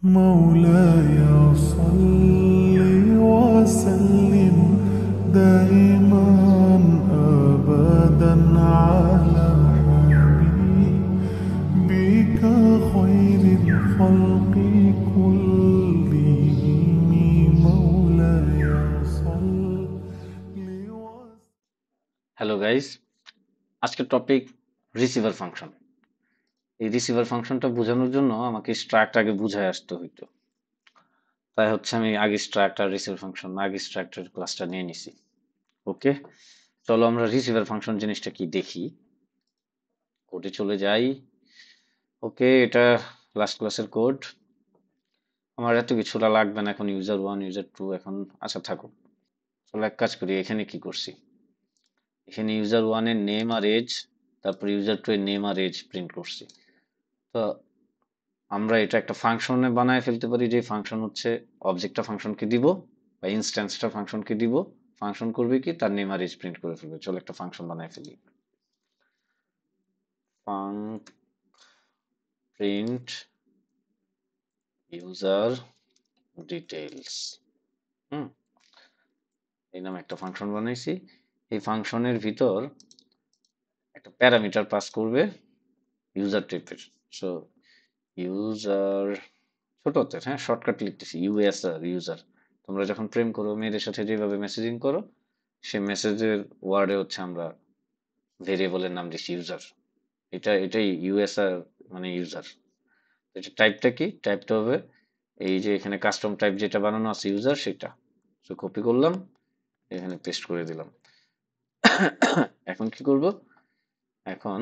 مولاي صل وسلم دائما أبدا على حبيبك خير الخلق كلهم مولاي صل hello guys, আজকের topic receiver function. এই receiver ফাংশনটা বোঝানোর জন্য আমাকে স্ট্রাক্ট আগে বুঝায় আসতে হইতো। তাই হচ্ছে আমি আগে স্ট্রাক্ট আর রিসিভার ফাংশন আগে স্ট্রাক্টের ক্লাসটা নিয়ে নিছি। ওকে, চলো আমরা রিসিভার ফাংশন জিনিসটা কি দেখি। কোডে চলে যাই। ওকে, এটা লাস্ট ক্লাসের কোড। আমার এত কিছুটা লাগবে না এখন। ইউজার ওয়ান ইউজার টু এখন আচ্ছা থাকুক। চলো এক কাজ করি, এখানে কি করছি, এখানে ইউজার ওয়ান এর নেম আর এজ, তারপর ইউজার টু এর নেম আর এজ প্রিন্ট করছি। তো আমরা এটা একটা ফাংশনে বানায় ফেলতে পারি, যে ফাংশন হচ্ছে অবজেক্টটা ফাংশনকে দিব বা ইনস্ট্যান্সটা ফাংশনকে দিব। ফাংশন করবে কি, তার নেম আর এজ প্রিন্ট করে ফেলবে। চলো একটা ফাংশন বানায় ফেলি। Func print user details. হুম, এই নামে একটা ফাংশন বানাইছি। এই ফাংশনের ভিতর একটা প্যারামিটার পাস করবে ইউজার টাইপের। সো ইউজার ছোট হাতের, হ্যাঁ শর্টকাট লিখতেছি, ইউএসআর ইউজার। তোমরা যখন প্রেম করো মেয়েদের সাথে যেভাবে মেসেজিং করো, সে মেসেজের ওয়ার্ডে হচ্ছে আমরা ভেরিয়েবলের নাম দিচ্ছি ইউজার। এটাই ইউএসআর মানে ইউজার। এটা টাইপটা কি, টাইপটা হবে এই যে এখানে কাস্টম টাইপ যেটা বানানো আছে ইউজার, সেটা। তো কপি করলাম, এখানে পেস্ট করে দিলাম। এখন কি করব, এখন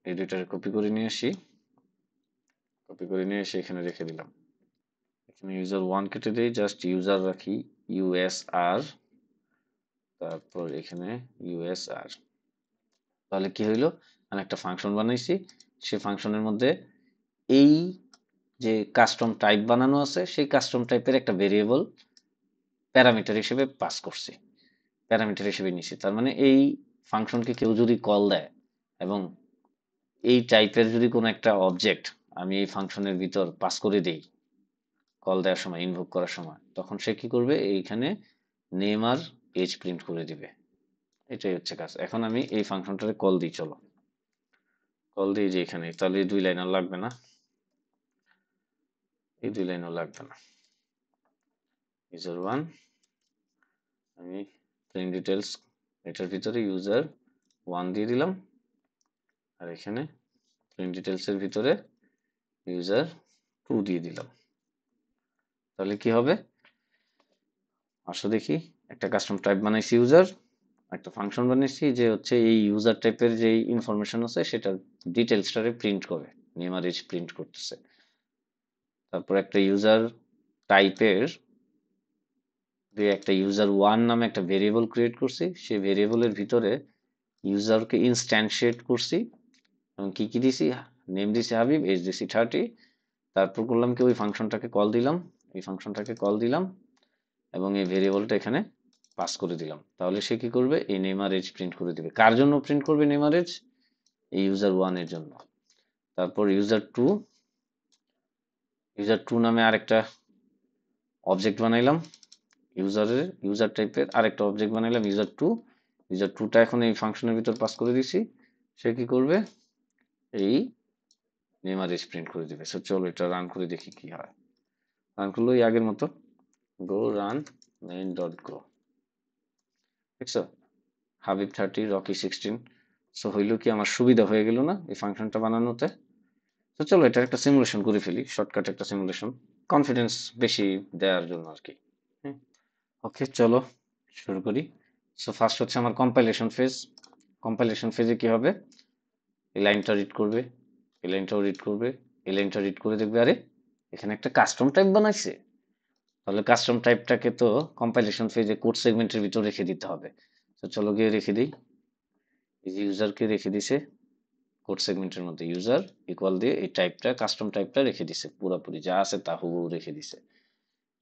এই দুইটারে কপি করে নিয়ে আসি, কপি করে নিয়ে এসে এখানে রেখে দিলাম। এখানে ইউজার ওয়ান কেটে দিই, জাস্ট ইউজার রাখি ইউএসআর, তারপর এখানে ইউএসআর। তাহলে কি হইলো, আমি একটা ফাংশন বানাইছি, সে ফাংশনের মধ্যে এই যে কাস্টম টাইপ বানানো আছে সেই কাস্টম টাইপের একটা ভেরিয়েবল প্যারামিটার হিসেবে পাস করছি, প্যারামিটার হিসেবে নিছি। তার মানে এই ফাংশনকে কেউ যদি কল দেয় এবং এই টাইপের যদি কোনো একটা অবজেক্ট আমি এই ফাংশনের ভিতর পাস করে দেই কল দেওয়ার সময়, ইনভোক করার সময়, তখন সে কি করবে, এইখানে নেম আর এজ প্রিন্ট করে দিবে। এটাই হচ্ছে কাজ। এখন আমি এই ফাংশনটারে কল দিই, চলো কল দিই যে এখানে। তাহলে এই দুই লাইন আর লাগবে না, এই দুই লাইনও লাগবে না। ইউজার ওয়ান, আমি প্রিন্ট ডিটেলস এটার ভিতরে ইউজার ওয়ান দিয়ে দিলাম, আর এখানে প্রিন্ট ডিটেলস এর ভিতরে ইউজার টু দিয়ে দিলাম। তাহলে কি হবে, আসো দেখি। একটা কাস্টম টাইপ বানাইছি ইউজার, একটা ফাংশন বানিয়েছি যে হচ্ছে এই ইউজার টাইপের যে ইনফরমেশন আছে সেটার ডিটেলসটারে প্রিন্ট করে, নেম আর এজ প্রিন্ট করতেছে। তারপর একটা ইউজার টাইপের একটা ইউজার ওয়ান নামে একটা ভেরিয়েবল ক্রিয়েট করছি, সেই ভেরিয়েবলের ভিতরে ইউজারকে ইনস্ট্যান্সিয়েট করছি এবং কি কি দিছি, নেম দিছি হাবিব, এজ দিছি 30। তারপর করলাম কি, ওই ফাংশনটাকে কল দিলাম, এই ফাংশনটাকে কল দিলাম এবং এই ভেরিয়েবলটা এখানে পাস করে দিলাম। তাহলে সে কি করবে, এই নেম আর এজ প্রিন্ট করে দিবে। কার জন্য প্রিন্ট করবে নেম আর এজ, এই ইউজার ওয়ান এর জন্য। তারপর ইউজার টু, ইউজার টু নামে আরেকটা অবজেক্ট বানাইলাম, ইউজার টাইপের আরেকটা অবজেক্ট বানাইলাম ইউজার টু। ইউজার টুটা এখন এই ফাংশনের ভিতর পাস করে দিছি, সে কি করবে, এই নেম আর এজ প্রিন্ট করে দিবে। সো চলো এটা রান করে দেখি কি হয়। রান করলো এই আগের মতো, গো রান মেইন ডট গো। দেখছো, হাবিব 30 রকি 16। সো হইলো কি, আমার সুবিধা হয়ে গেল না এই ফাংশনটা বানানোতে। তো চলো এটা একটা সিমুলেশন করে ফেলি, শর্টকাট একটা সিমুলেশন, কনফিডেন্স বেশি দেওয়ার জন্য আর কি। ওকে চলো শুরু করি। সো ফার্স্ট হচ্ছে আমার কম্পাইলেশন ফেজ। কম্পাইলেশন ফেজে কি হবে, এই লাইনটা রিড করবে, এই লাইনটাও রিড করবে, এই লাইনটা রিড করে দেখবে আরে এখানে একটা কাস্টম টাইপ বানাইছে। তাহলে কাস্টম টাইপটাকে তো কম্পাইলেশন ফেজে কোড সেগমেন্টের ভিতর রেখে দিতে হবে। তো চলো গিয়ে রেখে দিই, এই যে ইউজারকে রেখে দিছে কোড সেগমেন্টের মধ্যে, ইউজার ইকুয়াল দিয়ে এই টাইপটা কাস্টম টাইপটা রেখে দিছে, পুরোপুরি যা আছে তা হুবহু রেখে দিছে।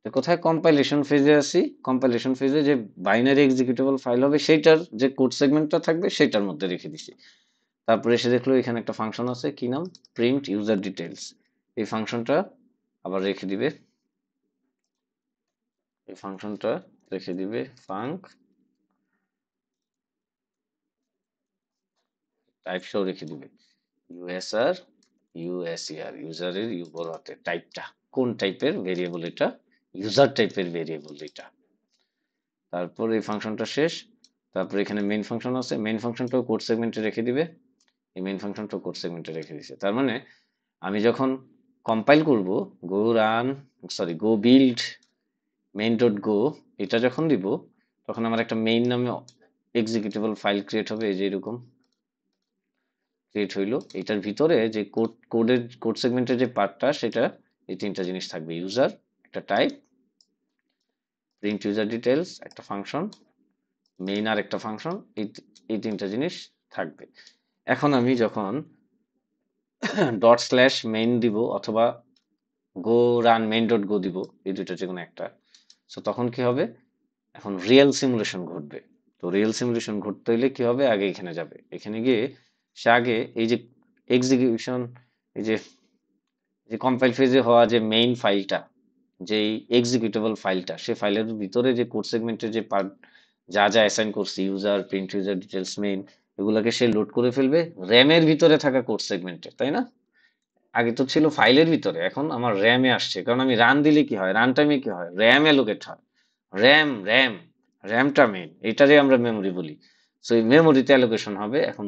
তো কোথায় কম্পাইলেশন ফেজে আসি, কম্পাইলেশন ফেজে যে বাইনারি এক্সিকিউটেবল ফাইল হবে সেইটার যে কোড সেগমেন্টটা থাকবে সেটার মধ্যে রেখে দিছি। তারপরে এসে দেখলো এখানে একটা ফাংশন আছে, কি নাম, প্রিন্ট ইউজার ডিটেলস। এই ফাংশনটা আবার রেখে দিবে, এই ফাংশনটা রেখে দিবে ফাঙ্ক টাইপ সহ রেখে দিবে ইউএসআর ইউএসইআর, ইউজারের ইউ বড় হাতে, টাইপটা কোন টাইপের ভেরিয়েবল, এটা ইউজার টাইপের ভেরিয়েবল এটা। তারপর এই ফাংশনটা শেষ। তারপর এখানে মেইন ফাংশন আছে, মেইন ফাংশনটাও কোড সেগমেন্টে রেখে দিবে, এই মেইন ফাংশনটাও কোড সেগমেন্টে রেখে দিছে। তার মানে আমি যখন কম্পাইল করব গো রান সরি গো বিল্ড মেইন ডট গো, এটা যখন দিব তখন আমার একটা মেইন নামে এক্সিকিউটেবল ফাইল ক্রিয়েট হবে, এই যে এরকম ক্রিয়েট হইলো। এটার ভিতরে যে কোড সেগমেন্টের যে পার্টটা, সেটা এই তিনটা জিনিস থাকবে, ইউজার একটা টাইপ, প্রিন্ট ইউজার ডিটেলস একটা ফাংশন, মেইন আর একটা ফাংশন, এই তিনটা জিনিস থাকবে। এখন আমি যখন ডট স্ল্যাশ মেইন দিব অথবা গো রান মেইন ডট গো দিব, এই দুটো যে কোনো একটা, সো তখন কি হবে, এখন রিয়েল সিমুলেশন ঘটবে। তো রিয়েল সিমুলেশন ঘটতে হলে কি হবে, আগে এখানে যাবে, এখানে গিয়ে সে আগে এই যে এক্সিকিউশন, এই যে কম্পাইল ফেজে হওয়া যে মেইন ফাইলটা, যে এক্সিকিউটেবল ফাইলটা, সে ফাইলের ভিতরে যে কোড সেগমেন্টের যে পার্ট যা যা অ্যাসাইন করছি, user print user details main, এগুলোকে সে লোড করে ফেলবে র্যামের ভিতরে থাকা কোড সেগমেন্টে, তাই না? আগে তো ছিল ফাইলের ভিতরে, এখন আমার র্যামে আসছে, কারণ আমি রান দিলে কি হয়, রান টাইমে কি হয়, র্যাম অ্যালোকেট হয়, র্যাম র্যাম র্যামটা মেইন, এটারে আমরা মেমোরি বলি। সো এই মেমোরিতে অ্যালোকেশন হবে এখন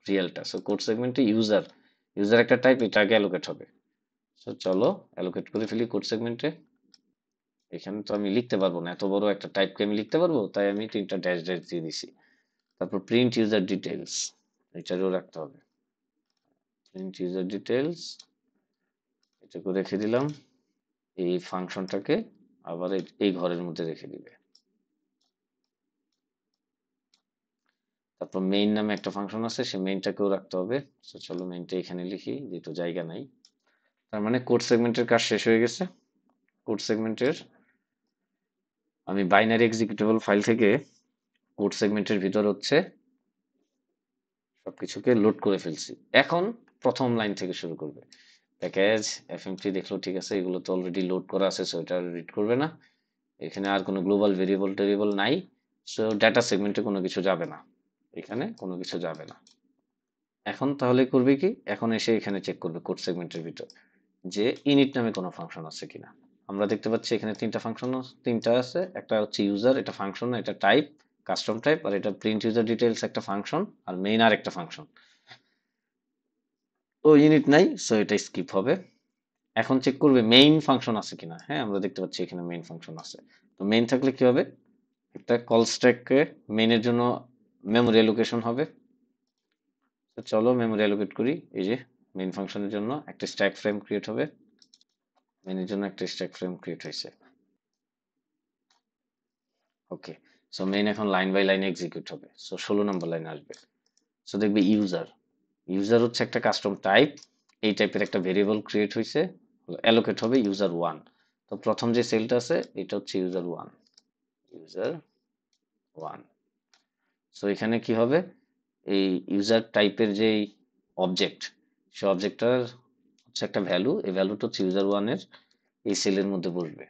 রিয়েলটা। সো কোড সেগমেন্টে ইউজার একটা টাইপ, এটাকে অ্যালোকেট হবে। সো চলো অ্যালোকেট করে ফেলি কোড সেগমেন্টে। এখানে তো আমি লিখতে পারবো না, এত বড় একটা টাইপকে আমি লিখতে পারবো, তাই আমি তিনটা ড্যাশ ড্যাশ দিয়ে দিছি। তারপর প্রিন্ট ইউজার ডিটেলস, এটারও রাখতে হবে, প্রিন্ট ইউজার ডিটেলস এটাকে রেখে দিলাম। এই ফাংশনটাকে আবার এই ঘরের মধ্যে রেখে দিবে। তারপর মেইন নামে একটা ফাংশন আছে, সেই মেইনটাকেও রাখতে হবে। তো চলো মেইনটা এখানে লিখি, যেহেতু জায়গা নাই। তার মানে কোড সেগমেন্টের কাজ শেষ হয়ে গেছে। কোড সেগমেন্টের আমি বাইনারি এক্সিকিউটেবল ফাইল থেকে কোড সেগমেন্টের ভিতর হচ্ছে সবকিছুকে লোড করে ফেলছি। এখন প্রথম লাইন থেকে শুরু করবে, প্যাকেজ এফএমটি দেখলো, ঠিক আছে, এগুলো তো অলরেডি লোড করা আছে, সো এটা রিড করবে না। এখানে আর কোনো গ্লোবাল ভেরিয়েবল নাই, সো ডাটা সেগমেন্টে কোনো কিছু যাবে না, এখানে কোনো কিছু যাবে না। এখন তাহলে করবে কি, এখন এসে এখানে চেক করবে কোড সেগমেন্টের ভিতর যে ইনিট নামে কোনো ফাংশন আছে কিনা। আমরা দেখতে পাচ্ছি এখানে তিনটা আছে, একটা হচ্ছে ইউজার, এটা ফাংশন, এটা টাইপ কাস্টম টাইপ, আর এটা প্রিন্ট ইউজার ডিটেইলস একটা ফাংশন, আর মেইন আর একটা ফাংশন। ও ইউনিট নাই, সো এটা স্কিপ হবে। এখন চেক করবে মেইন ফাংশন আছে কিনা। হ্যাঁ, আমরা দেখতে পাচ্ছি এখানে মেইন ফাংশন আছে। তো মেইন থাকলে কি হবে, একটা কল স্ট্যাককে মেইনের জন্য মেমোরি অ্যালোকেশন হবে। তো চলো মেমোরি অ্যালোকেট করি। এই যে মেইন ফাংশনের জন্য একটা স্ট্যাক ফ্রেম ক্রিয়েট হবে, মেইনের জন্য একটা স্ট্যাক ফ্রেম ক্রিয়েট হয়েছে। ওকে, সো মেইন এখন লাইন বাই লাইন এক্সিকিউট হবে। সো 16 নম্বর লাইন আসবে। সো দেখবে ইউজার হচ্ছে একটা কাস্টম টাইপ, এই টাইপের একটা ভেরিয়েবল ক্রিয়েট হয়েছে, অ্যালোকেট হবে ইউজার 1। তো প্রথম যে সেলটা আছে এটা হচ্ছে ইউজার 1। সো এখানে কি হবে, এই ইউজার টাইপের যে অবজেক্ট, সে অবজেক্টটার হচ্ছে একটা ভ্যালু, এই ভ্যালুটা হচ্ছে ইউজার 1 এর এই সেলের মধ্যে বসবে।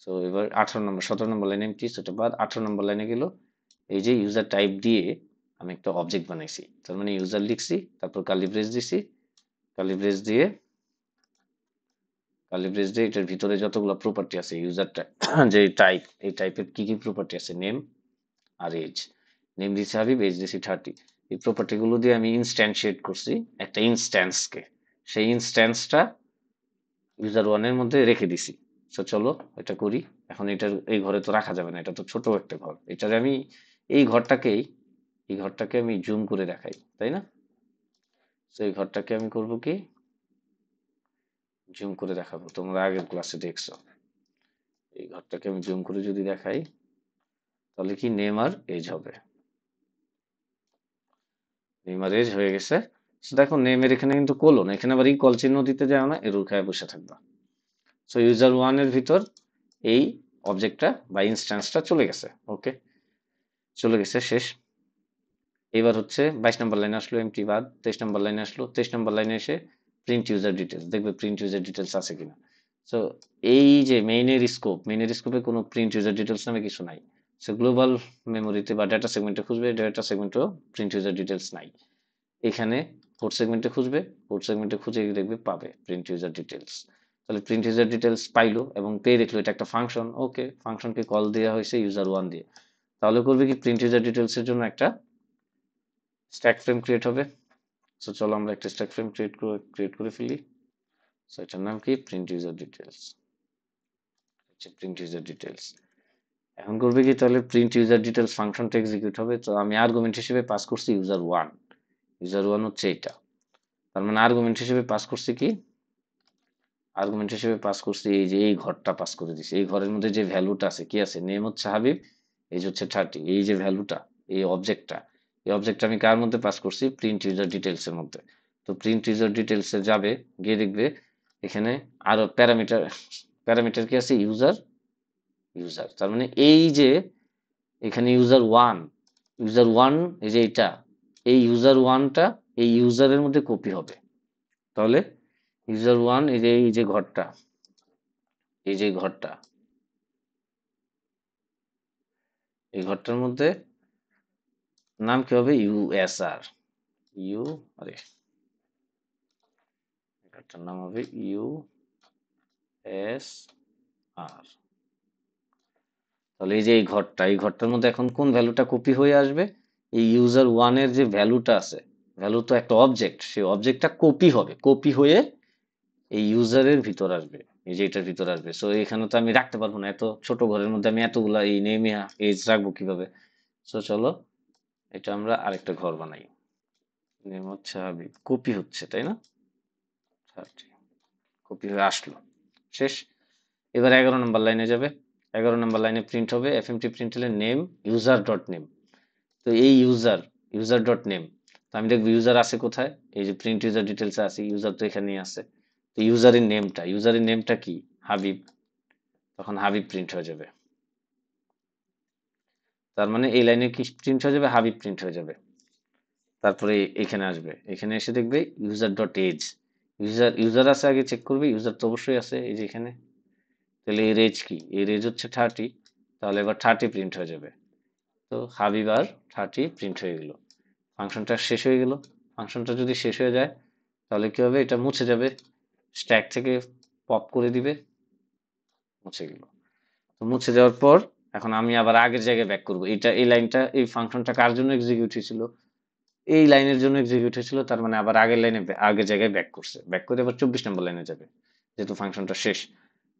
সো এবার 17 নম্বর লাইনে এমটি, সেটা বাদ 18 নম্বর লাইনে গেল, এই যে ইউজার টাইপ দিয়ে আমি একটা অবজেক্ট বানাইছি, তার মানে ইউজার লিখছি, তারপর কার্লি ব্রেস দিছি, কার্লি ব্রেস দিয়ে এটার ভিতরে যতগুলো প্রপার্টি আছে ইউজারটা যে টাইপ, এই টাইপের কি কি প্রপার্টি আছে, নেম আর এজ। নেম দিছি হাবিব, এজ দিছি 30। এই প্রপার্টি গুলো দিয়ে আমি ইনস্ট্যান্সিয়েট করছি একটা ইনস্ট্যান্সকে, সেই ইনস্ট্যান্সটা ইউজার 1 এর মধ্যে রেখে দিছি। তো চলো এটা করি। এখন এটার এই ঘরে তো রাখা যাবে না, এটা তো ছোট একটা ঘর, এটারে আমি এই ঘরটাকে আমি জুম করে দেখাই, তাই না? তো এই ঘরটাকে আমি করব কি, জুম করে দেখাবো, তোমরা আগের ক্লাসে দেখছো। এই ঘরটাকে আমি জুম করে যদি দেখাই, তাহলে কি নেম আর এজ হবে, নেম আর এজ হয়ে গেছে। So দেখো নেমের এখানে কিন্তু কোলন, এখানে আবার ইকুয়াল চিহ্ন দিতে যাও না, এর উল্টায় বসে থাকবা। সো ইউজার 1 এর ভিতর এই অবজেক্টটা বা ইনস্ট্যান্সটা চলে গেছে। ওকে, চলে গেছে, শেষ। এবার হচ্ছে 22 নম্বর লাইনে আসলো এমটি বাদ, 23 নম্বর লাইনে আসলো, 23 নম্বর লাইনে এসে প্রিন্ট ইউজার ডিটেলস, দেখবে প্রিন্ট ইউজার ডিটেলস আছে কিনা। সো এই যে মেইনের স্কোপে কোনো প্রিন্ট ইউজার ডিটেলস নামে কিছু নাই। সো গ্লোবাল মেমোরিতে বা ডেটা সেগমেন্টে খুঁজবে, ডেটা সেগমেন্টেও প্রিন্ট ইউজার ডিটেলস নাই। এখানে পোর্ট সেগমেন্টে খুঁজবে, পোর্ট সেগমেন্টে খুঁজে দেখবে পাবে প্রিন্ট ইউজার ডিটেলস। তাহলে প্রিন্ট ইউজার ডিটেলস পাইলো এবং পেয়ে দেখলো এটা একটা ফাংশন, ওকে ফাংশনকে কল দেওয়া হয়েছে user1 দিয়ে। তাহলে করবে কি প্রিন্ট ইউজার ডিটেলস এর জন্য একটা স্ট্যাক ফ্রেম ক্রিয়েট হবে। সো চলো আমরা একটা স্ট্যাক ফ্রেম ক্রিয়েট করে ফেলি। সো এটার নাম কি print user details, print user details. এখন করবে কি তাহলে প্রিন্ট ইউজার ডিটেলস ফাংশনটা এক্সিকিউট হবে। তো আমি আর্গুমেন্ট হিসেবে পাস করছি user1, user1 হচ্ছে এটা। তার মানে আর্গুমেন্ট হিসেবে পাস করছি কি, আর্গুমেন্ট হিসেবে পাস করছি এই যে এই ঘরটা পাস করে দিছি। এই ঘরের মধ্যে যে ভ্যালুটা আছে কি আছে, নেম হচ্ছে হাবিব, এই হচ্ছে 30, এই যে ভ্যালুটা, এই অবজেক্টটা, এই অবজেক্টটা আমি কার মধ্যে পাস করছি, প্রিন্ট ইউজার ডিটেলস এর মধ্যে। তো প্রিন্ট ইউজার ডিটেলস এ যাবে, গিয়ে দেখবে এখানে আরো প্যারামিটার, প্যারামিটার কি আছে, ইউজার, ইউজার। তার মানে এই যে এখানে ইউজার ওয়ান এই যে এটা, এই user1টা এই ইউজারের মধ্যে কপি হবে। তাহলে user1 এই যে ঘরটা, এই যে ঘরটা, এই ঘরটার মধ্যে নাম কি হবে, ইউএসআর, ইউ, আরে ঘরটার নাম হবে ইউএসআর। তাহলে এই যে এই ঘরটা, এই ঘরটার মধ্যে এখন কোন ভ্যালুটা কপি হয়ে আসবে, এই user1 এর যে ভ্যালুটা আছে, ভ্যালু তো একটা অবজেক্ট, সেই অবজেক্টটা কপি হবে, কপি হয়ে এই ইউজারের ভিতর আসবে, এই যে এটার ভিতর আসবে। সো এখানে তো আমি রাখতে পারবো না, এত ছোট ঘরের মধ্যে আমি এতগুলা এই নেম এজ রাখবো কিভাবে। সো চলো এটা আমরা আরেকটা ঘর বানাই। নেম হচ্ছে হাবিব, কপি হচ্ছে তাই না, কপি হয়ে আসলো, শেষ। এবার 11 নম্বর লাইনে যাবে, 11 নম্বর লাইনে প্রিন্ট হবে এফএমটি প্রিন্টএলের নেম ইউজার ডট নেম। তো এই ইউজার ডট নেম, তো আমি দেখবো ইউজার আছে কোথায়, এই যে প্রিন্ট ইউজার ডিটেলস আছে, ইউজার তো এখানেই আছে। তো ইউজারের নেমটা কি, হাবিব, তখন হাবিব প্রিন্ট হয়ে যাবে। তার মানে এই লাইনে কি প্রিন্ট হয়ে যাবে, হাবিব প্রিন্ট হয়ে যাবে। তারপরে এখানে আসবে, এখানে এসে দেখবে ইউজার ডট এজ, ইউজার আছে আগে চেক করবে, ইউজার তো অবশ্যই আছে এই যে এখানে। তাহলে এর এজ কি, এর এজ হচ্ছে 30, তাহলে এবার 30 প্রিন্ট হয়ে যাবে। তো হাবিব আর 30 প্রিন্ট হয়ে গেল, ফাংশনটা শেষ হয়ে গেল। ফাংশনটা যদি শেষ হয়ে যায় তাহলে কি হবে, এটা মুছে যাবে, স্ট্যাক থেকে পপ করে দিবে, মুছে গেল। তো মুছে যাওয়ার পর এখন আমি আবার আগের জায়গায় ব্যাক করবো। এই লাইনটা, এই ফাংশনটা কার জন্য এক্সিকিউট হয়েছিল, এই লাইনের জন্য এক্সিকিউট হয়েছিল। তার মানে আবার আগের লাইনে, আগের জায়গায় ব্যাক করছে, ব্যাক করে আবার 24 নম্বর লাইনে যাবে, যেহেতু ফাংশনটা শেষ।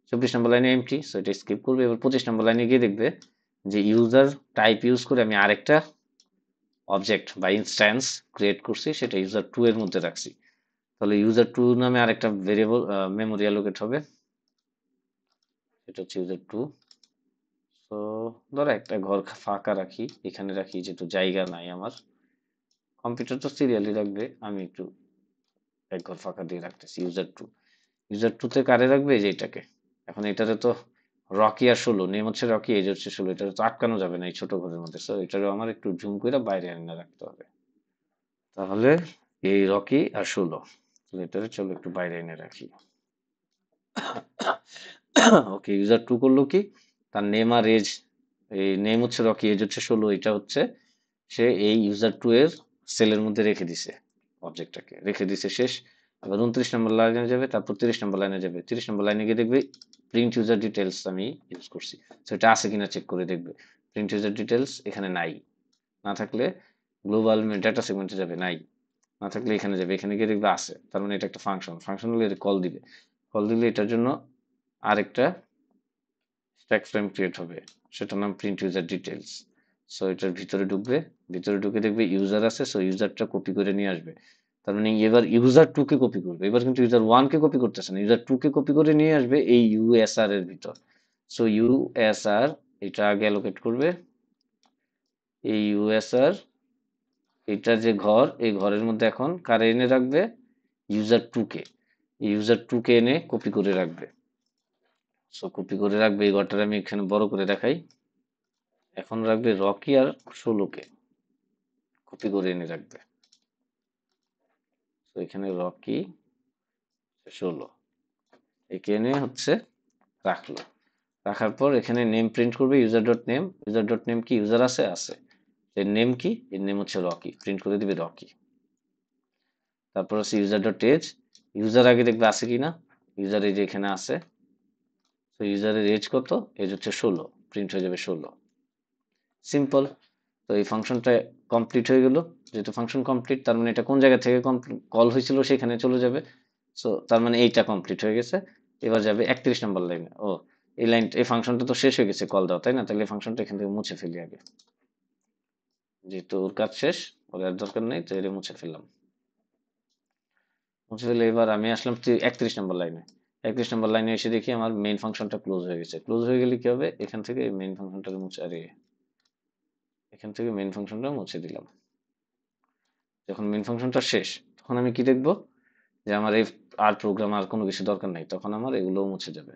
24 নম্বর লাইনে এমটি, সো এটা স্কিপ করবে। এবার 25 নম্বর লাইনে গিয়ে দেখবে যে ইউজার টাইপ ইউজ করে আমি আরেকটা অবজেক্ট বা ইনস্ট্যান্স ক্রিয়েট করছি, সেটা user2 এর মধ্যে রাখছি। তাহলে user2 নামে আরেকটা ভেরিয়েবল মেমোরি অ্যালোকেট হবে, এটা হচ্ছে user2। তো ধরো একটা ঘর ফাঁকা রাখি, এখানে রাখি, যেহেতু জায়গা নাই আমার, কম্পিউটার তো সিরিয়ালি রাখবে, আমি একটু এক ঘর ফাঁকা দিয়ে রাখতেছি user2 তে কারে রাখবে, যে এটাকে। এখন এটারে তো রকি আর 16, নেম হচ্ছে রকি, এজ হচ্ছে 16, এটা তো আটকানো যাবে না এই ছোট ঘরের মধ্যে। সো এটারও আমার একটু ঝুম করে বাইরে এনে রাখতে হবে। তাহলে এই রকি আর 16, এটারে চলো একটু বাইরে এনে রাখি। ওকে, user2 করলো কি, তার নেম আর এজ, এই নেম হচ্ছে রকি, এজ হচ্ছে 16, এটা হচ্ছে সে এই user2 এর সেলের মধ্যে রেখে দিছে, অবজেক্টটাকে রেখে দিছে, শেষ। আবার 29 নম্বর লাইনে যাবে, তারপর 30 নম্বর লাইনে যাবে। 30 নম্বর লাইনে গিয়ে দেখবে প্রিন্ট ইউজার ডিটেলস আমি ইউজ করছি, তো এটা আছে কিনা চেক করে দেখবে। প্রিন্ট ইউজার ডিটেলস এখানে নাই, না থাকলে গ্লোবাল ডেটা সেগমেন্টে যাবে, নাই, না থাকলে এখানে যাবে, এখানে গিয়ে দেখবে আছে। তার মানে এটা একটা ফাংশন হলে এটা কল দিবে, কল দিলে এটার জন্য আরেকটা স্ট্যাক ফ্রেম ক্রিয়েট হবে, সেটার নাম প্রিন্ট ইউজার ডিটেলস। সো এটার ভিতরে ঢুকবে, ভিতরে ঢুকে দেখবে ইউজার আছে, সো ইউজারটা কপি করে নিয়ে আসবে। তার মানে এবার user2 কে কপি করবে, এবার কিন্তু user1 কে কপি করতেছে না, user2 কে কপি করে নিয়ে আসবে এই ইউএসআর এর ভিতর। সো ইউএসআর এটা আগে অ্যালোকেট করবে, এই ইউএসআর এটা যে ঘর, এই ঘরের মধ্যে এখন কারে এনে রাখবে, user2 কে, user2 কে এনে কপি করে রাখবে। সো কপি করে রাখবে, এই ঘরটা আমি এখানে বড় করে দেখাই। এখন রাখবে রকি আর 16 কে কপি করে এনে রাখবে। তো এখানে রকি 16 এখানে হচ্ছে রাখলো। রাখার পর এখানে নেম প্রিন্ট করবে, user dot name. User dot name কি ইউজার আছে? আছে। এর নেম কি? এর নেম হচ্ছে রকি, প্রিন্ট করে দিবে রকি। তারপর হচ্ছে ইউজার ডট এজ, ইউজার আগে দেখবে আছে কিনা, ইউজার এজ এখানে আছে। তো ইউজারের এজ কত? এজ হচ্ছে 16, প্রিন্ট হয়ে যাবে 16। সিম্পল। তো এই ফাংশনটা কমপ্লিট হয়ে গেল। যেহেতু ফাংশন কমপ্লিট, তার মানে এটা কোন জায়গা থেকে কল হয়েছিল সেখানে চলে যাবে। সো তার মানে এইটা কমপ্লিট হয়ে গেছে। এবার যাবে 31 নম্বর লাইনে। ও, এই লাইন, এই ফাংশনটা তো শেষ হয়ে গেছে কল দাও, তাই না? তাহলে এই ফাংশনটা এখান থেকে মুছে ফেলি আগে, যেহেতু ওর কাজ শেষ, ওর আর দরকার নেই, তো এটা মুছে ফেললাম। মুছে ফেলে এবার আমি আসলাম 31 নম্বর লাইনে। 31 নম্বর লাইনে এসে দেখি আমার মেইন ফাংশনটা ক্লোজ হয়ে গেছে। ক্লোজ হয়ে গেলে কি হবে? এখান থেকে মেইন ফাংশনটা মুছে, আরে এখান থেকে মেইন ফাংশনটা মুছে দিলাম। যখন মেইন ফাংশনটা শেষ, তখন আমি কি দেখব? যে আমার এই আর প্রোগ্রাম আর কোনো কিছু দরকার নাই, তখন আমার এগুলোও মুছে যাবে।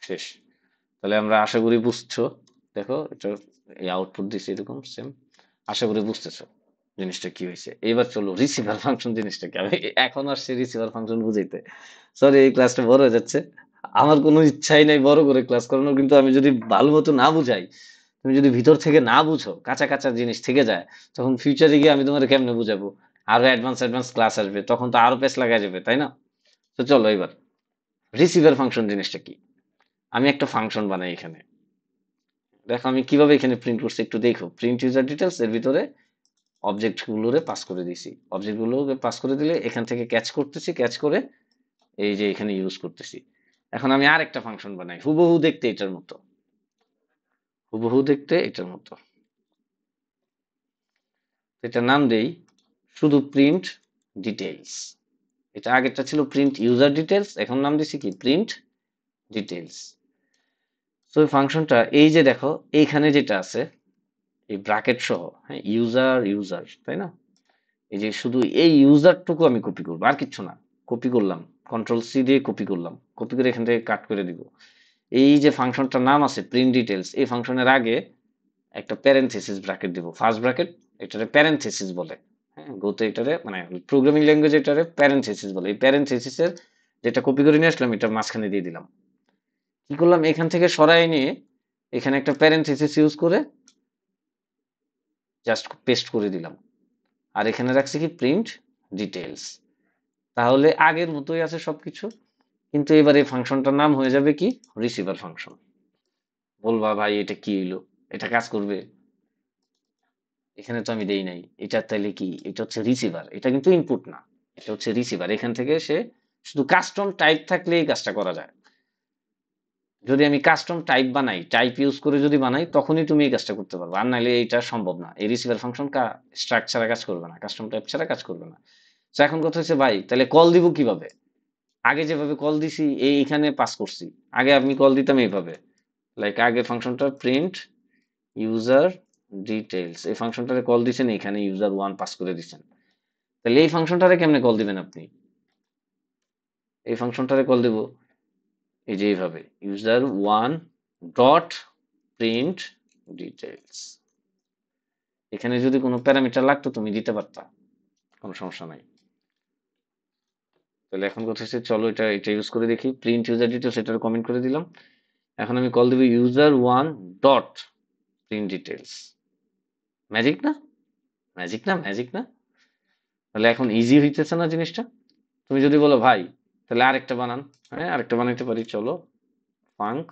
শেষ। তাহলে আমরা আশা করি বুঝছো। দেখো এটা, এই আউটপুট দিচ্ছে এরকম সেম। আশা করি বুঝতেছো জিনিসটা কি হয়েছে। এবার চলো রিসিভার ফাংশন জিনিসটা কি। আমি এখন আসছে রিসিভার ফাংশন বুঝাইতে। সরি, এই ক্লাসটা বড় হয়ে যাচ্ছে। আমার কোনো ইচ্ছাই নাই বড় করে ক্লাস করানোর, কিন্তু আমি যদি ভালো মতো না বুঝাই, তুমি যদি ভিতর থেকে না বুঝো, কাঁচা কাঁচা জিনিস থেকে যায়, তখন ফিউচারে গিয়ে আমি তোমার কেমনে বুঝাবো? আরো অ্যাডভান্স অ্যাডভান্স ক্লাস আসবে, তখন তো আরো পেস লাগা যাবে, তাই না? তো চলো এবার রিসিভার ফাংশন জিনিসটা কি। আমি একটা ফাংশন বানাই এখানে। দেখো আমি কিভাবে এখানে প্রিন্ট করছি একটু দেখো। প্রিন্ট ইউজার ডিটেলস, এর ভিতরে অবজেক্ট গুলোরে পাস করে দিছি। অবজেক্ট গুলোকে পাস করে দিলে এখান থেকে ক্যাচ করতেছি, ক্যাচ করে এই যে এখানে ইউজ করতেছি। এখন আমি আর একটা ফাংশন বানাই হুবহু দেখতে এটার মতো, হুবহু দেখতে এটার মতো। এটার নাম দেই শুধু প্রিন্ট ডিটেইলস। এটা আগেরটা ছিল প্রিন্ট ইউজার ডিটেলস, এখন নাম দিছি কি প্রিন্ট ডিটেইলস। তো এই ফাংশনটা এই যে দেখো এইখানে যেটা আছে এই ব্র্যাকেট সহ, হ্যাঁ, ইউজার ইউজার, তাই না? এই যে শুধু এই ইউজারটুকু আমি কপি করবো, আর কিচ্ছু না। কপি করলাম, কন্ট্রোল সি দিয়ে কপি করলাম, কপি করে এখান থেকে কাট করে দিব। এই যে ফাংশনটার নাম আছে প্রিন্ট ডিটেলস, এই ফাংশনের আগে একটা প্যারেনথেসিস ব্র্যাকেট দিব, ফার্স্ট ব্র্যাকেট। এটারে প্যারেনথেসিস বলে। হ্যাঁ, গোতে এটারে মানে প্রোগ্রামিং ল্যাঙ্গুয়েজ এটারে প্যারেনথেসিস বলে। এই প্যারেনথেসিসের যেটা কপি করে নিয়ে আসলাম, এটা মাঝখানে দিয়ে দিলাম। কি করলাম? এখান থেকে সরাই নিয়ে এখানে একটা প্যারেনথেসিস ইউজ করে জাস্ট পেস্ট করে দিলাম। আর এখানে রাখছি কি প্রিন্ট ডিটেলস। তাহলে আগের মতোই আছে সবকিছু, কিন্তু এবার এই ফাংশনটার নাম হয়ে যাবে কি রিসিভার ফাংশন। বলবা ভাই এটা কি হইলো, এটা কাজ করবে? এখানে তো আমি দেই নাই এটা, তাইলে কি এটা হচ্ছে রিসিভার? এটা কিন্তু ইনপুট না, এটা হচ্ছে রিসিভার। এখান থেকে সে শুধু কাস্টম টাইপ থাকলে এই কাজটা করা যায়। যদি আমি কাস্টম টাইপ বানাই, টাইপ ইউজ করে যদি বানাই, তখনই তুমি এই কাজটা করতে পারবে, আর নাহলে এটা সম্ভব না। এই রিসিভার ফাংশন স্ট্রাকচার ছাড়া কাজ করবে না, কাস্টম টাইপ ছাড়া কাজ করবে না। তো এখন কথা হচ্ছে ভাই তাহলে কল দিব কিভাবে? আগে যেভাবে কল দিছি এইখানে পাস করছি, আগে আমি কল দিতাম এইভাবে, লাইক আগে ফাংশনটা প্রিন্ট ইউজার ডিটেইলস, এই ফাংশনটারে কল দিছেন, এখানে ইউজার ওয়ান পাস করে দিছেন। তাহলে এই ফাংশনটারে কেমনে কল দিবেন আপনি? এই ফাংশনটারে কল দেব এই যে এইভাবে, user one dot print details. এখানে যদি কোনো প্যারামিটার লাগতো তুমি দিতে পারতা, কোনো সমস্যা নাই। তাহলে এখন কথা হচ্ছে চলো এটা এটা ইউজ করে দেখি। প্রিন্ট ইউজার ডিটেইলস, এটার কমেন্ট করে দিলাম। এখন আমি কল দিব user one dot print details. Magic না? ম্যাজিক না? ম্যাজিক না? তাহলে এখন ইজি হইতেছে না জিনিসটা? তুমি যদি বলো ভাই তাহলে আরেকটা বানান, হ্যাঁ আরেকটা বানাইতে পারি, চলো। ফাঙ্ক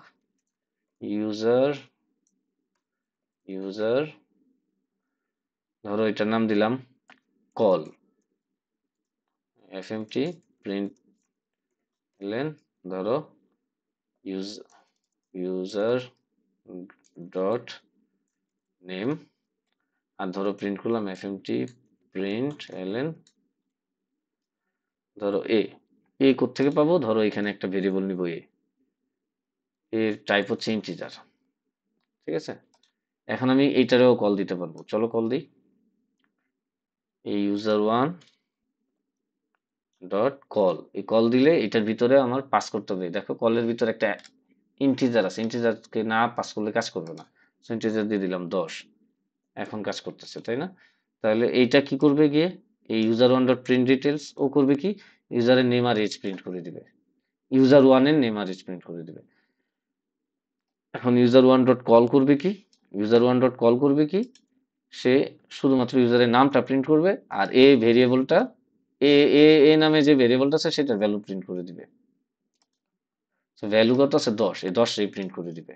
ইউজার ইউজার, ধরো এটার নাম দিলাম কল এফএমটি প্রিন্ট এলেন, ধরো ইউজার ডট নেম, আর ধরো প্রিন্ট করলাম এফএমটি প্রিন্ট এলেন, ধরো এ কোত্থেকে পাবো? ধরো এখানে একটা ভেরিয়েবল নিব, এর টাইপ হচ্ছে ইন্টিজার, ঠিক আছে? এখন আমি এইটারেও কল দিতে পারবো, চলো কল দিই। এই ইউজার ওয়ান ডট কল, এই কল দিলে এটার ভিতরে আমার পাস করতে হবে। দেখো কলের ভিতরে একটা ইন্টিজার আছে, ইন্টিজারকে না পাস করলে কাজ করবে না। ইন্টিজার দিয়ে দিলাম 10, এখন কাজ করতেছে, তাই না? তাহলে এইটা কি করবে গিয়ে, এই user one dot print details ও করবে কি, ইউজারের নেম আর এজ প্রিন্ট করে দিবে, ইউজার ওয়ানের নেম আর এজ প্রিন্ট করে দিবে। এখন ইউজার ওয়ান ডট কল করবে কি, ইউজার ওয়ান ডট কল করবে কি, সে শুধুমাত্র ইউজারের নামটা প্রিন্ট করবে আর এ ভেরিয়েবলটা, এ এ এ নামে যে ভেরিয়েবলটা আছে সেটার ভ্যালু প্রিন্ট করে দিবে। তো ভ্যালু কত আছে 10, এই 10 প্রিন্ট করে দিবে।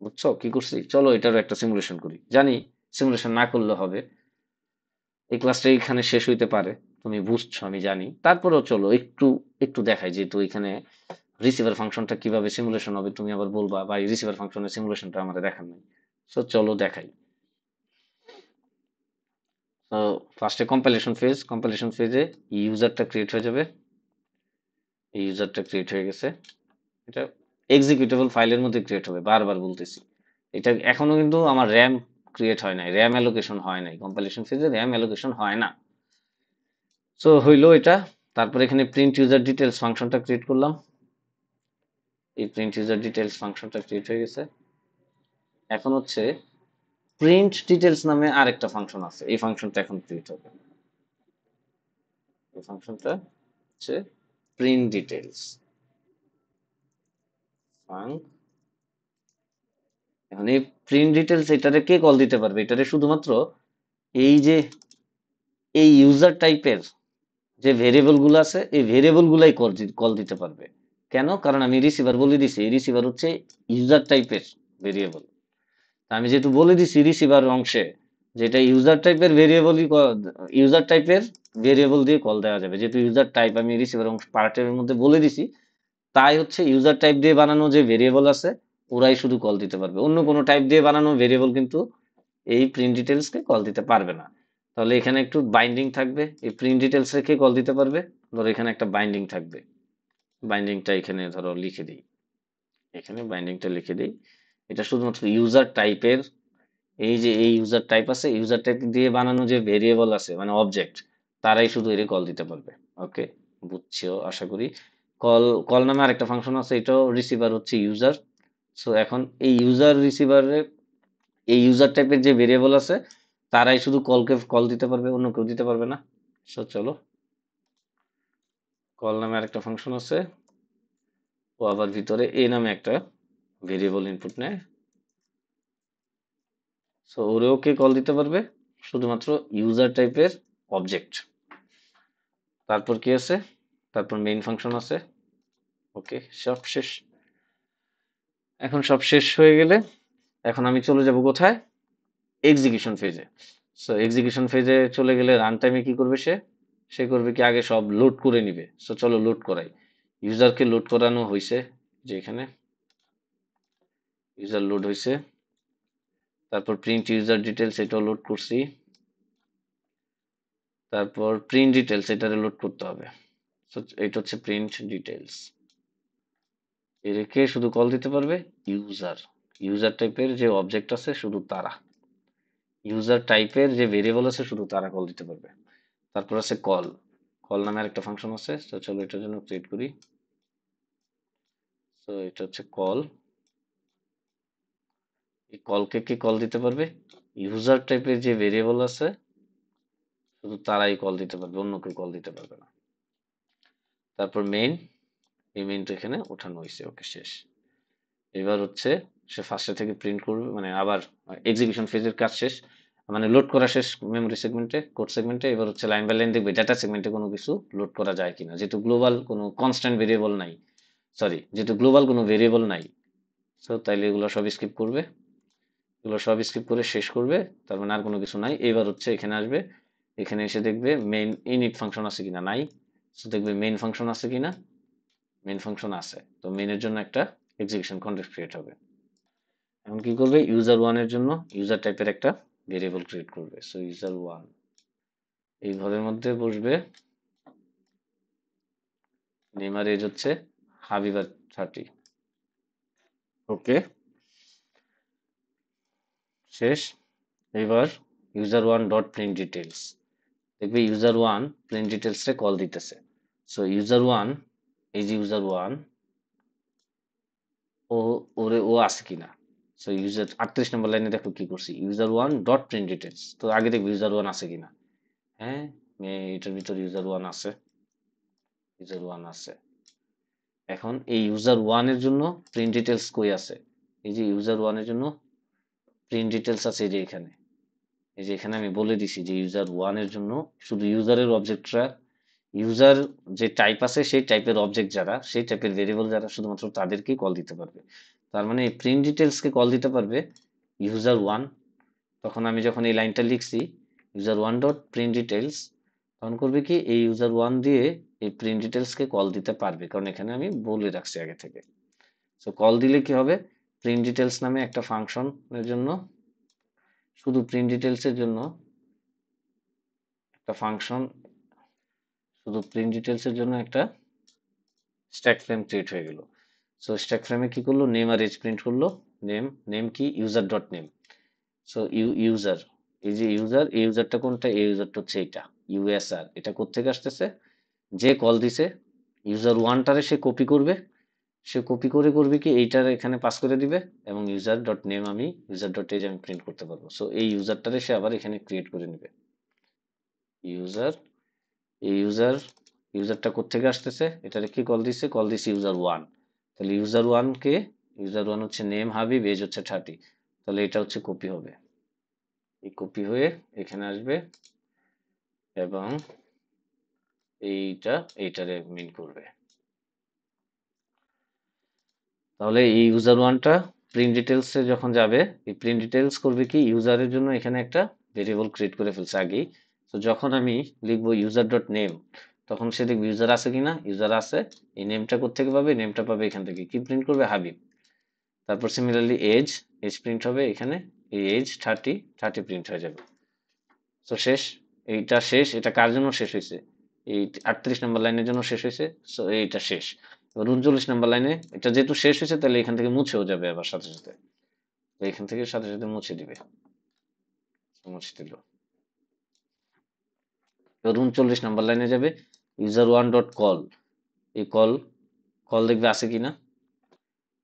বুঝছো কি করছি? চলো এটারও একটা সিমুলেশন করি। জানি সিমুলেশন না করলে হবে, এই ক্লাসটা এখানে শেষ হইতে পারে, তুমি বুঝছো আমি জানি, তারপরেও চলো একটু একটু দেখাই, যেহেতু এখানে রিসিভার ফাংশনটা কিভাবে সিমুলেশন হবে তুমি আবার বলবা বা এই রিসিভার ফাংশনের সিমুলেশনটা আমাদের দেখার নাই। সো চলো দেখাই। তো ফার্স্টে কম্পাইলেশন ফেজে ইউজারটা ক্রিয়েট হয়ে যাবে, এই ইউজারটা ক্রিয়েট হয়ে গেছে, এটা এক্সিকিউটেবল ফাইলের মধ্যে ক্রিয়েট হবে, বারবার বলতেছি। এটা এখনো কিন্তু আমার র্যাম ক্রিয়েট হয় নাই, র্যাম অ্যালোকেশন হয় নাই, কম্পাইলেশন ফেজে র্যাম অ্যালোকেশন হয় না। সো হইলো এটা। তারপর এখানে প্রিন্ট ইউজার ডিটেলস ফাংশনটা ক্রিয়েট করলাম, এই প্রিন্ট ইউজার ডিটেলস ফাংশনটা ক্রিয়েট হয়ে গেছে। এখন হচ্ছে প্রিন্ট ডিটেলস নামে আরেকটা ফাংশন আছে, এই ফাংশনটা এখন ক্রিয়েট হবে। এই ফাংশনটা হচ্ছে প্রিন্ট ডিটেলস ফাংশন। এখন এই প্রিন্ট ডিটেলস এটারে কে কল দিতে পারবে, এটারে শুধুমাত্র এই যে এই ইউজার টাইপের যে ভেরিয়েবল গুলো আছে এই ভেরিয়েবল গুলাই কল দিতে পারবে। কেন? কারণ আমি রিসিভার বলে দিছি, এই রিসিভার হচ্ছে ইউজার টাইপের ভেরিয়েবল। আমি যেহেতু বলে দিছি রিসিভার অংশে যেটা ইউজার টাইপের ভেরিয়েবলই, ইউজার টাইপের ভেরিয়েবল দিয়ে কল দেওয়া যাবে, যেহেতু ইউজার টাইপ আমি রিসিভার অংশ পার্টের মধ্যে বলে দিছি, তাই হচ্ছে ইউজার টাইপ দিয়ে বানানো যে ভেরিয়েবল আছে ওরাই শুধু কল দিতে পারবে, অন্য কোনো টাইপ দিয়ে বানানো ভেরিয়েবল কিন্তু এই প্রিন্ট ডিটেলসকে কল দিতে পারবে না। তাহলে এখানে একটু বাইন্ডিং থাকবে, এই প্রিন্ট ডিটেলস কে কল দিতে পারবে, ধরো এখানে একটা বাইন্ডিং থাকবে, বাইন্ডিংটা এখানে ধরো লিখে দিই, এখানে বাইন্ডিংটা লিখে দিই, এটা শুধুমাত্র ইউজার টাইপের, এই যে এই ইউজার টাইপ আছে ইউজার টাইপ দিয়ে বানানো যে ভেরিয়েবল আছে মানে অবজেক্ট, তারাই শুধু এর কল দিতে পারবে। ওকে, বুঝছো আশা করি। কল কল নামে আরেকটা ফাংশন আছে, এটাও রিসিভার হচ্ছে ইউজার। সো এখন এই ইউজার রিসিভারে এই ইউজার টাইপের যে ভেরিয়েবল আছে তারাই শুধু কলকে কল দিতে পারবে, অন্য কেউ দিতে পারবে না। সো চলো, কল নামে আরেকটা ফাংশন আছে, ও আবার ভিতরে এ নামে একটা ভেরিয়েবল ইনপুট নেয়। সো ওরেও কে কল দিতে পারবে, শুধুমাত্র ইউজার টাইপের অবজেক্ট। তারপর কি আছে, তারপর মেইন ফাংশন আছে। ওকে, সব শেষ। এখন সব শেষ হয়ে গেলে এখন আমি চলে যাব কোথায়, এক্সিকিউশন ফেজে। সো এক্সিকিউশন ফেজে চলে গেলে রান টাইমে কি করবে, সে করবে কি আগে সব লোড করে নিবে। সো চলো লোড করাই, ইউজারকে লোড করানো হয়েছে, যে এখানে ইউজার লোড হয়েছে, তারপর প্রিন্ট ইউজার ডিটেলস এটাও লোড করছি, তারপর প্রিন্ট ডিটেলস এটারে লোড করতে হবে। সো এটা হচ্ছে প্রিন্ট ডিটেলস, এরকে শুধু কল দিতে পারবে ইউজার, ইউজার টাইপের যে অবজেক্ট আছে শুধু তারা, ইউজার টাইপের যে ভেরিয়েবল আছে শুধু তারা কল দিতে পারবে। তারপর আছে কল, কল নামে আরেকটা ফাংশন আছে, তো চলো এটার জন্য ক্রিয়েট করি। তো এটা হচ্ছে কল, এই কলকে কি কল দিতে পারবে, ইউজার টাইপের যে ভেরিয়েবল আছে শুধু তারাই কল দিতে পারবে, অন্য কেউ কল দিতে পারবে না। তারপর মেইন, এই মেইনটা এখানে ওঠানো হয়েছে। ওকে, শেষ। এবার হচ্ছে সে ফার্স্টে থেকে প্রিন্ট করবে, মানে আবার এক্সিকিউশন ফেজের কাজ শেষ, মানে লোড করা শেষ মেমোরি সেগমেন্টে, কোড সেগমেন্টে। এবার হচ্ছে লাইন বাই লাইন দেখবে ডাটা সেগমেন্টে কোনো কিছু লোড করা যায় কিনা, যেহেতু গ্লোবাল কোনো কনস্ট্যান্ট ভেরিয়েবল নাই, সরি যেহেতু গ্লোবাল কোনো ভেরিয়েবল নাই, সো তাইলে এগুলো সব স্কিপ করবে, এগুলো সব স্কিপ করে শেষ করবে, তার মানে আর কোনো কিছু নাই। এবার হচ্ছে এখানে আসবে, এখানে এসে দেখবে মেইন ইনিট ফাংশন আছে কিনা, নাই। সো দেখবে মেইন ফাংশন আছে কিনা, মেইন ফাংশন আছে, তো মেইনের জন্য একটা এক্সিকিউশন কনটেক্সট ক্রিয়েট হবে। এখন কি করবে, ইউজার ওয়ান এর জন্য ইউজার টাইপের একটা ভেরিয়েবল ক্রিয়েট করবে। সো ইউজার ওয়ান এই ঘরের মধ্যে বসবে, নেম আর এজ হচ্ছে হাবিবা 30। ওকে, শেষ। এবার user one dot print details, দেখবে ইউজার ওয়ান প্রিন্ট ডিটেলস রে কল দিতেছে। সো ইউজার ওয়ান, এই যে ইউজার ওয়ান, ও আছে কিনা। সো ইউজার 38 নম্বর লাইনে দেখো কি করছি, user one dot print details, তো আগে দেখবে ইউজার ওয়ান আছে কিনা। হ্যাঁ, এটার ভিতর ইউজার 1 আছে, ইউজার 1 আছে। এখন এই ইউজার 1 এর জন্য প্রিন্ট ডিটেইলস কই আছে? এই যে ইউজার 1 এর জন্য প্রিন্ট ডিটেইলস আছে এই যে এখানে। এই যে এখানে আমি বলে দিছি যে ইউজার 1 এর জন্য শুধু ইউজারের অবজেক্টরা, ইউজার যে টাইপ আছে সেই টাইপের অবজেক্ট যারা, সেই টাইপের ভেরিয়েবল যারা শুধুমাত্র তাদেরকেই কল দিতে পারবে। তার মানে এই প্রিন্ট ডিটেইলসকে কল দিতে পারবে ইউজার 1। তখন আমি যখন এই লাইনটা লিখছি ইউজার 1 ডট প্রিন্ট ডিটেইলস, তখন করবে কি এই ইউজার 1 দিয়ে এই প্রিন্ট ডিটেইলসকে কল দিতে পারবে, কারণ এখানে আমি বলে রাখছি আগে থেকে। সো কল দিলে কি হবে, প্রিন্ট ডিটেইলস নামে একটা ফাংশনের জন্য, শুধু প্রিন্ট ডিটেইলসের জন্য একটা ফাংশন, শুধু প্রিন্ট ডিটেইলসের জন্য একটা স্ট্যাক ফ্রেম ক্রিয়েট হয়ে গেল। সো স্ট্যাক ফ্রেমে কি করলো, নেম আর এজ প্রিন্ট করলো। নেম, নেম কি user dot name. So user, এই যে ইউজার, এই ইউজারটা কোনটা, এই ইউজারটা হচ্ছে এটা ইউএসআর। এটা কোত্থেকে আসতেছে, যে কল দিছে ইউজার 1টারে সে কপি করবে, সে কপি করে করবে কি এইটার এখানে পাস করে দিবে, এবং ইউজার ডট নেম আমি ইউজার ডট এজ আমি প্রিন্ট করতে পারবো। সো এই ইউজারটারে সে আবার এখানে ক্রিয়েট করে নেবে ইউজার। এই ইউজারটা কোত্থেকে আসতেছে, এটারে কি কল দিছে, কল দিছে ইউজার 1। তাহলে ইউজার 1 কে, ইউজার 1 হচ্ছে নেম হাবিব, এজ হচ্ছে 30। তাহলে এটা হচ্ছে কপি হবে, এই কপি হয়ে এখানে আসবে এবং এইটারে মিন করবে। তাহলে এই ইউজার 1টা প্রিন্ট ডিটেইলস এ যখন যাবে, এই প্রিন্ট ডিটেইলস করবে কি ইউজারের জন্য এখানে একটা ভেরিয়েবল ক্রিয়েট করে ফেলছে আগেই। তো যখন আমি লিখবো ইউজার ডট নেম, তখন সে দেখবে ইউজার আছে কিনা, ইউজার আছে। এই নেমটা কোত্থেকে পাবে, নেমটা পাবে এখান থেকে, কি প্রিন্ট করবে, হাবিব। তারপর সিমিলারলি এজ, এজ প্রিন্ট হবে এখানে, এই এজ 30 প্রিন্ট হয়ে যাবে। তো শেষ, এইটা শেষ। এটা কার জন্য শেষ হয়েছে, এই 38 নম্বর লাইনের জন্য শেষ হয়েছে। সো এইটা শেষ। এবার 39 নম্বর লাইনে এটা যেহেতু শেষ হয়েছে, তাহলে এখান থেকে মুছেও যাবে আবার সাথে সাথে, তো এখান থেকে সাথে সাথে মুছে দিবে, মুছে দিল। এবার 39 নম্বর লাইনে যাবে, ইউজার 1 ডট কল। এই কল, কল দেখবে আছে কিনা,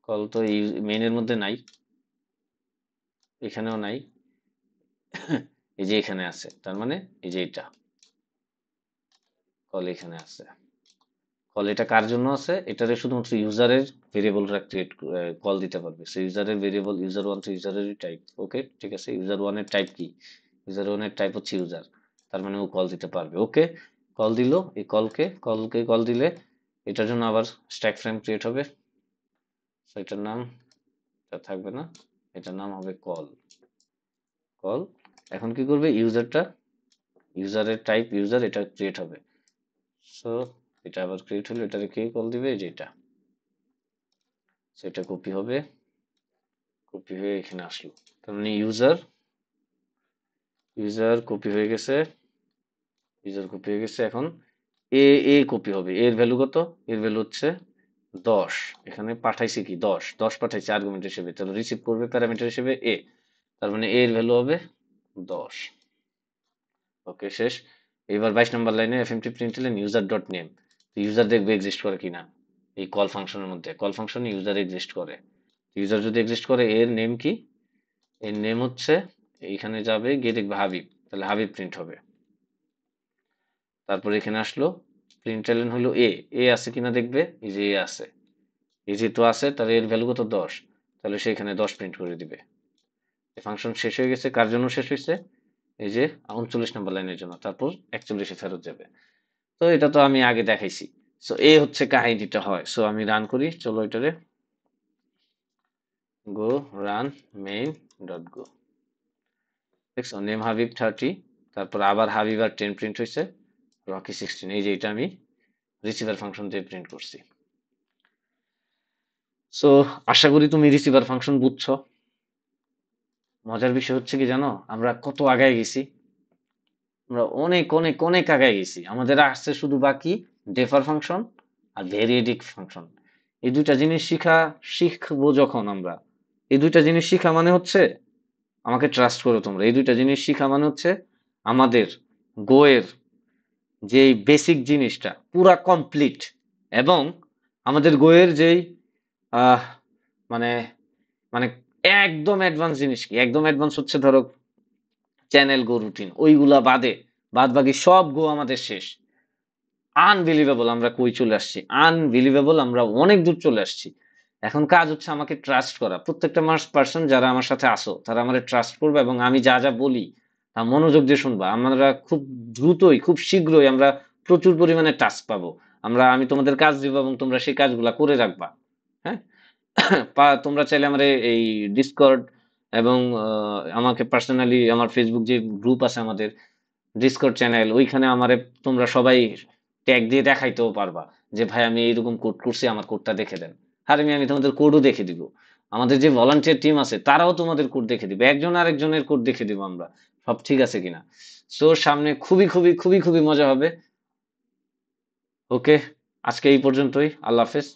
কল তো এই মেইনের মধ্যে নাই, এখানেও নাই, এই যে এখানে আছে। তার মানে এই যে এটা কল এখানে আছে। কল এটা কার জন্য আছে, এটারে শুধুমাত্র ইউজারের ভেরিয়েবলরা ক্রিয়েট কল দিতে পারবে। সো ইউজারের ভেরিয়েবল ইউজার 1 তো ইউজারেরই টাইপ। ওকে, ঠিক আছে। ইউজার 1 এর টাইপ কি, ইউজার 1 এর টাইপ হচ্ছে ইউজার, তার মানে ও কল দিতে পারবে। ওকে, কল দিল। এই কলকে কল দিলে এটার জন্য আবার স্ট্যাক ফ্রেম ক্রিয়েট হবে। সো এটার নাম, এটা থাকবে না, এটার নাম হবে কল। কল এখন কি করবে, ইউজারটা, ইউজারের টাইপ ইউজার, এটা ক্রিয়েট হবে। সো এটা আবার ক্রিয়েট হলো, এটারে কে কল দিবে, যেটা, সেটা কপি হবে, কপি হয়ে এখানে আসলো। তার মানে ইউজার কপি হয়ে গেছে, ইউজার কপি হয়ে গেছে। এখন এ, এ কপি হবে। এর ভ্যালু কত, এর ভ্যালু হচ্ছে 10। এখানে পাঠাইছে কি 10 পাঠাইছে আর্গুমেন্ট হিসেবে, তাহলে রিসিভ করবে প্যারামিটার হিসেবে এ। তার মানে এর ভ্যালু হবে 10। ওকে, শেষ। এবার 22 নম্বর লাইনে এফএমটি প্রিন্ট হলেন ইউজার ডট নেম। ইউজার দেখবে এক্সিস্ট করে কিনা এই কল ফাংশনের মধ্যে। কল ফাংশনে ইউজার এক্সিস্ট করে, ইউজার যদি এক্সিস্ট করে, এর নেম কি, এর নেম হচ্ছে, এইখানে যাবে গিয়ে দেখবে হাবিব, তাহলে হাবিব প্রিন্ট হবে। তারপর এখানে আসলো, প্রিন্ট এলেন হলো এ, এ আছে কিনা দেখবে, এই যে এ আছে, এই যেহেতু আছে তাহলে এর ভ্যালু কত 10, তাহলে সে এখানে 10 প্রিন্ট করে দিবে। এই ফাংশন শেষ হয়ে গেছে, কার জন্য শেষ হয়েছে, এই যে 39 নম্বর লাইনের জন্য। তারপর 41-এ ফেরত যাবে। তো এটা তো আমি আগে দেখাইছি। সো এ হচ্ছে কাহিনীটা হয়। সো আমি রান করি, চলো এটারে গো রান মেইন ডট গো। দেখছো নেম হাবিব 30, তারপর আবার হাবিব আর 10 প্রিন্ট হয়েছে, রকি 16। এই যে এটা আমি রিসিভার ফাংশন দিয়ে প্রিন্ট করছি। সো আশা করি তুমি রিসিভার ফাংশন বুঝছো। মজার বিষয় হচ্ছে কি জানো, আমরা কত আগায় গেছি, আমরা অনেক অনেক অনেক আগায় গেছি। আমাদের আসছে শুধু বাকি ডেফার ফাংশন আর ভেরিয়েডিক ফাংশন। এই দুইটা জিনিস শিখবো যখন আমরা, এই দুইটা জিনিস শিখা মানে হচ্ছে, আমাকে ট্রাস্ট করো তোমরা, এই দুইটা জিনিস শিখা মানে হচ্ছে আমাদের গোয়ের যেই বেসিক জিনিসটা পুরা কমপ্লিট, এবং আমাদের গোয়ের যেই আহ মানে মানে একদম অ্যাডভান্স জিনিস কি, একদম অ্যাডভান্স হচ্ছে ধরো চ্যানেল গো রুটিন, ওইগুলা বাদে বাদ বাকি সব গো আমাদের শেষ। আনবিলিভেবল, আমরা কই চলে আসছি, আনবিলিভেবল, আমরা অনেক দূর চলে আসছি। এখন কাজ হচ্ছে আমাকে ট্রাস্ট করা। প্রত্যেকটা পার্সন যারা আমার সাথে আসো তারা আমাকে ট্রাস্ট করবে এবং আমি যা যা বলি তা মনোযোগ দিয়ে শুনবা। আমরা খুব দ্রুতই, খুব শীঘ্রই আমরা প্রচুর পরিমাণে টাস্ক পাবো। আমি তোমাদের কাজ দিব এবং তোমরা সেই কাজগুলা করে রাখবা। হ্যাঁ, তোমরা চাইলে আমার এই ডিসকর্ড এবং আমাকে পার্সোনালি আমার ফেসবুক যে গ্রুপ আছে আমাদের ডিসকর্ড চ্যানেল, ওইখানে আমারে তোমরা সবাই ট্যাগ দিয়ে দেখাইতেও পারবা যে ভাই আমি এইরকম কোড করছি, আমার কোডটা দেখে দেন। আর আমি তোমাদের কোডও দেখে দিব। আমাদের যে ভলান্টিয়ার টিম আছে তারাও তোমাদের কোড দেখে দিবে, একজন আরেকজনের কোড দেখে দিব আমরা, সব ঠিক আছে কিনা। সো সামনে খুবই খুবই খুবই খুবই মজা হবে। ওকে, আজকে এই পর্যন্তই, আল্লাহ হাফেজ।